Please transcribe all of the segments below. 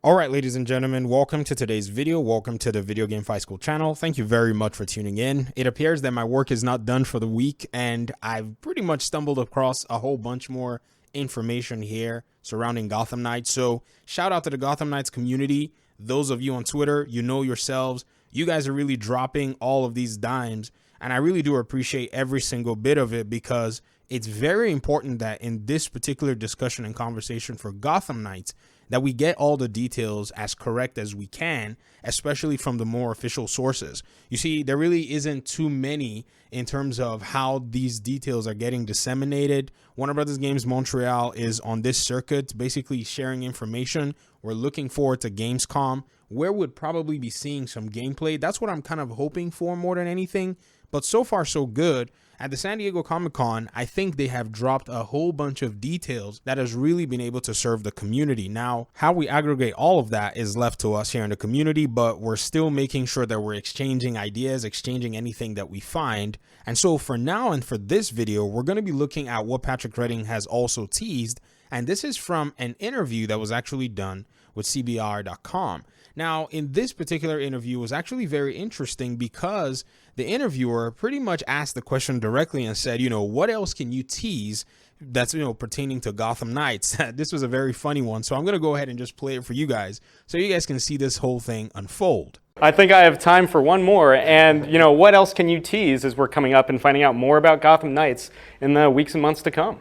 All right, ladies and gentlemen, welcome to today's video. Welcome to the Video Game Fight School channel. Thank you very much for tuning in. It appears that my work is not done for the week, and I've pretty much stumbled across a whole bunch more information here surrounding Gotham Knights. So shout out to the Gotham Knights community. Those of you on Twitter, you know yourselves. You guys are really dropping all of these dimes, and I really do appreciate every single bit of it because it's very important that in this particular discussion and conversation for Gotham Knights, that we get all the details as correct as we can, especially from the more official sources. You see, there really isn't too many in terms of how these details are getting disseminated. Warner Brothers Games Montreal is on this circuit, basically sharing information. We're looking forward to Gamescom, where we'd probably be seeing some gameplay. That's what I'm kind of hoping for more than anything. But so far, so good. At the San Diego Comic-Con, I think they have dropped a whole bunch of details that has really been able to serve the community. Now, how we aggregate all of that is left to us here in the community, but we're still making sure that we're exchanging ideas, exchanging anything that we find. And so for now and for this video, we're going to be looking at what Patrick Redding has also teased. And this is from an interview that was actually done with CBR.com. Now, in this particular interview was actually very interesting because the interviewer pretty much asked the question directly and said, what else can you tease that's, pertaining to Gotham Knights? This was a very funny one. So I'm going to go ahead and just play it for you guys so you guys can see this whole thing unfold. I think I have time for one more, and what else can you tease as we're coming up and finding out more about Gotham Knights in the weeks and months to come?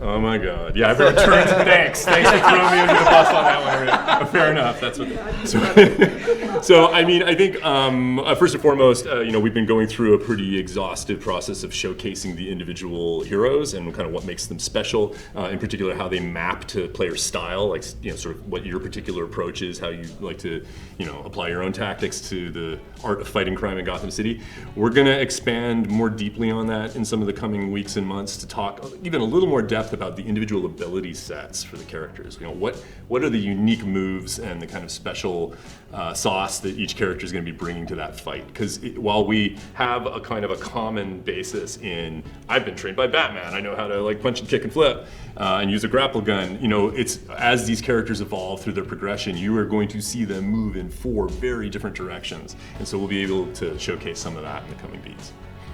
Oh my God! Yeah, I've returned. Thanks for throwing me under the bus on that one. Fair enough. That's what. So I mean, I think first and foremost, we've been going through a pretty exhaustive process of showcasing the individual heroes and kind of what makes them special. In particular, how they map to player style, like sort of what your particular approach is, how you like to apply your own tactics to the art of fighting crime in Gotham City. We're going to expand more deeply on that in some of the coming weeks and months to talk even a little more depth about the individual ability sets for the characters. What are the unique moves and the kind of special sauce that each character is going to be bringing to that fight? Because while we have a kind of a common basis in, I've been trained by Batman, I know how to punch and kick and flip and use a grapple gun. It's as these characters evolve through their progression, you are going to see them move in 4 very different directions, and so we'll be able to showcase some of that in the coming beats.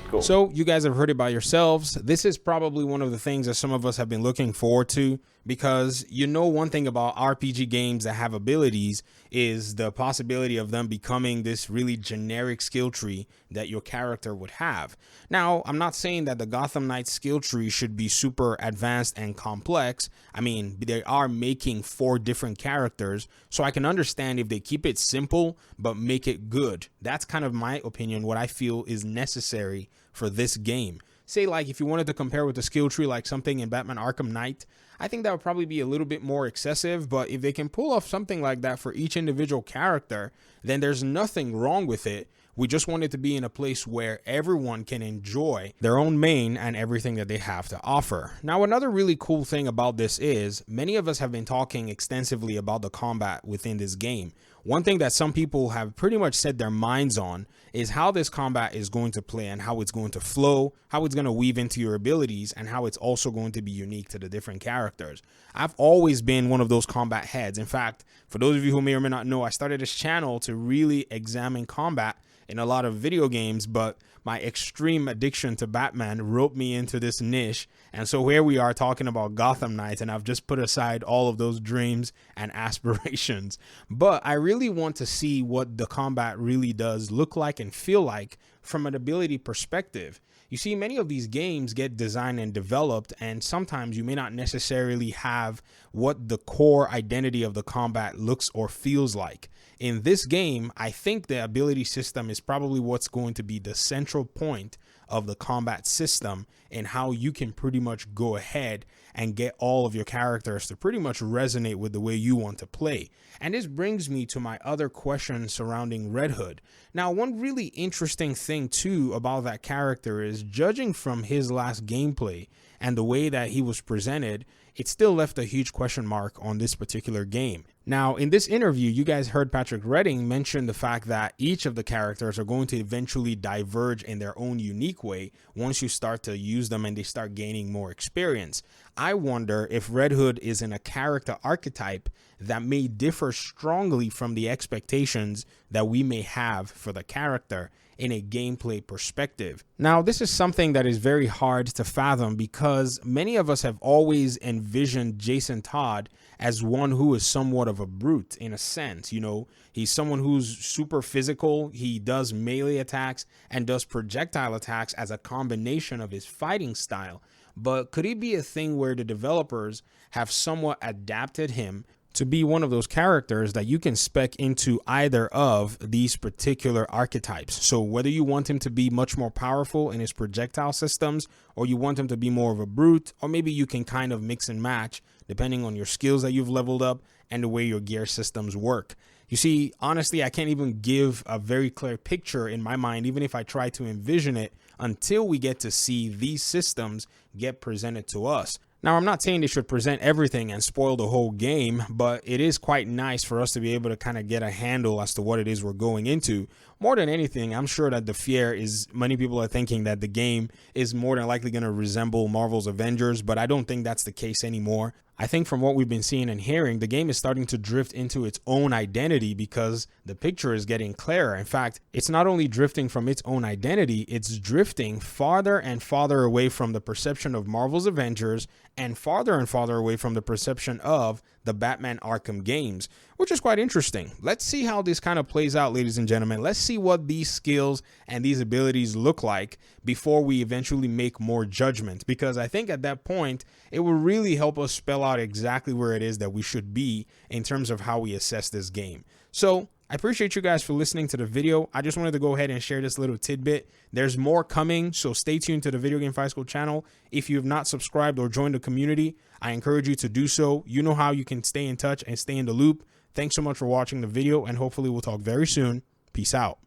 Cool. So you guys have heard it by yourselves. This is probably one of the things that some of us have been looking forward to because one thing about RPG games that have abilities is the possibility of them becoming this really generic skill tree that your character would have. Now, I'm not saying that the Gotham Knights skill tree should be super advanced and complex. I mean, they are making 4 different characters, so I can understand if they keep it simple but make it good. That's kind of my opinion, what I feel is necessary for this game. Say if you wanted to compare with the skill tree like something in Batman Arkham Knight, I think that would probably be a little bit more excessive, but if they can pull off something like that for each individual character, then there's nothing wrong with it. We just want it to be in a place where everyone can enjoy their own main and everything that they have to offer. Now, another really cool thing about this is many of us have been talking extensively about the combat within this game. One thing that some people have pretty much set their minds on is how this combat is going to play and how it's going to flow, how it's going to weave into your abilities, and how it's also going to be unique to the different characters. I've always been one of those combat heads. In fact, for those of you who may or may not know, I started this channel to really examine combat in a lot of video games, but my extreme addiction to Batman roped me into this niche. And so here we are talking about Gotham Knights, and I've just put aside all of those dreams and aspirations. But I really want to see what the combat really does look like and feel like from an ability perspective. You see, many of these games get designed and developed, and sometimes you may not necessarily have what the core identity of the combat looks or feels like. In this game, I think the ability system is probably what's going to be the central point of the combat system and how you can pretty much go ahead and get all of your characters to pretty much resonate with the way you want to play. And this brings me to my other question surrounding Red Hood. Now, one really interesting thing too about that character is, judging from his last gameplay and the way that he was presented, it still left a huge question mark on this particular game. Now, in this interview, you guys heard Patrick Redding mention the fact that each of the characters are going to eventually diverge in their own unique way once you start to use them and they start gaining more experience. I wonder if Red Hood is in a character archetype that may differ strongly from the expectations that we may have for the character in a gameplay perspective. Now, this is something that is very hard to fathom because many of us have always envisioned Jason Todd as one who is somewhat of a brute in a sense. You know, he's someone who's super physical. He does melee attacks and does projectile attacks as a combination of his fighting style. But could it be a thing where the developers have somewhat adapted him to be one of those characters that you can spec into either of these particular archetypes? So whether you want him to be much more powerful in his projectile systems, or you want him to be more of a brute, or maybe you can kind of mix and match depending on your skills that you've leveled up and the way your gear systems work. You see, honestly, I can't even give a very clear picture in my mind, even if I try to envision it, until we get to see these systems get presented to us. Now, I'm not saying they should present everything and spoil the whole game, but it is quite nice for us to be able to kind of get a handle as to what it is we're going into. More than anything, I'm sure that the fear is many people are thinking that the game is more than likely going to resemble Marvel's Avengers, but I don't think that's the case anymore. I think from what we've been seeing and hearing, the game is starting to drift into its own identity because the picture is getting clearer. In fact, it's not only drifting from its own identity, it's drifting farther and farther away from the perception of Marvel's Avengers and farther away from the perception of the Batman Arkham games, which is quite interesting. Let's see how this kind of plays out, ladies and gentlemen. Let's see what these skills and these abilities look like before we eventually make more judgment, because I think at that point, it will really help us spell out exactly where it is that we should be in terms of how we assess this game. So I appreciate you guys for listening to the video. I just wanted to go ahead and share this little tidbit. There's more coming, so stay tuned to the Video Game Fight School channel. If you have not subscribed or joined the community, I encourage you to do so. You know how you can stay in touch and stay in the loop. Thanks so much for watching the video, and hopefully we'll talk very soon. Peace out.